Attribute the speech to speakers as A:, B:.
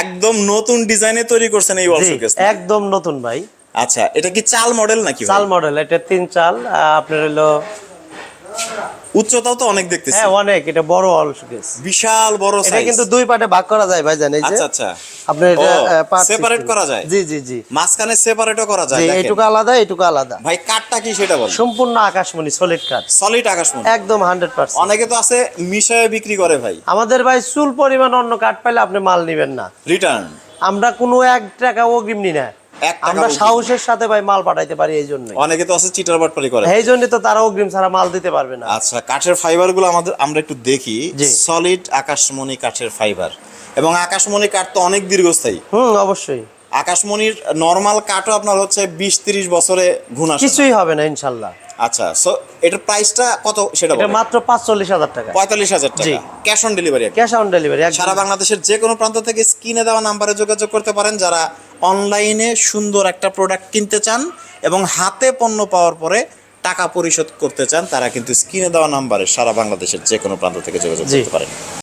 A: একদম নতুন ডিজাইনে তৈরি করছেন এই ওয়াল
B: জি,
A: শোকেস।
B: একদম নতুন ভাই।
A: আচ্ছা, এটা কি চাল মডেল নাকি ভাই?
B: চাল মডেল, এটা 3 চাল। আপনার হলো
A: উচ্চতাও তো অনেক দেখতেছি।
B: হ্যাঁ অনেক, এটা বড় ওয়াল শোকেস।
A: বিশাল বড়
B: এটা
A: সাইজ।
B: কিন্তু দুই পার্টে ভাগ করা যায় ভাই, জানেন এই যে।
A: আচ্ছা আচ্ছা।
B: আপনার এটা পার্ট
A: সেপারেট করা যায়।
B: জি জি জি।
A: মাঝখানে সেপারেটও করা যায়
B: জি,
A: দেখেন।
B: এইটুকু আলাদা, এইটুকু আলাদা।
A: ভাই কাঠটা কি সেটা বল।
B: সম্পূর্ণ আকাশমণি সলিড কাঠ।
A: সলিড আকাশমণি।
B: একদম 100%।
A: অনেকে তো আছে মিশায়ে বিক্রি করে ভাই।
B: আমাদের ভাই চুল পরিমাণ অন্য কাঠ পাইলে আপনি মাল নেবেন না।
A: রিটার্ন।
B: আমরা কোনো 1 টাকা অগ্রিম নি না।
A: 1 টাকা
B: আমরা সাহসের সাথে ভাই মাল পাঠাইতে পারি, এই জন্য।
A: অনেকে তো আছে চিটার বাটপারি করে।
B: এই জন্য তো তারা অগ্রিম ছাড়া মাল দিতে পারবে না।
A: আচ্ছা, কাঠের ফাইবার গুলো আমরা একটু দেখি।
B: জি।
A: সলিড আকাশমণি কাঠের ফাইবার, এবং আকাশমণি কাঠ তো অনেক দীর্ঘস্থায়ী।
B: অবশ্যই।
A: আকাশমণির নরমাল কাঠও আপনার হচ্ছে 20-30 বছরে ঘুণ আসে না।
B: কিছুই হবে না ইনশাআল্লাহ।
A: আচ্ছা, সো এটার প্রাইসটা কত সেটা
B: এটা
A: বলেন।
B: মাত্র 45,000 টাকা।
A: 45,000
B: জি।
A: টাকা cash on delivery.
B: Cash on delivery.
A: সারা বাংলাদেশের যে কোনো প্রান্ত থেকে স্ক্রিনে দেওয়া নাম্বারে যোগাযোগ করতে পারেন যারা অনলাইনে সুন্দর একটা প্রোডাক্ট কিনতে চান এবং হাতে পণ্য পাওয়ার পরে টাকা পরিশোধ করতে চান, তারা কিন্তু স্ক্রিনে দেওয়া নাম্বারে সারা বাংলাদেশের যে কোনো প্রান্ত থেকে যোগাযোগ করতে পারেন।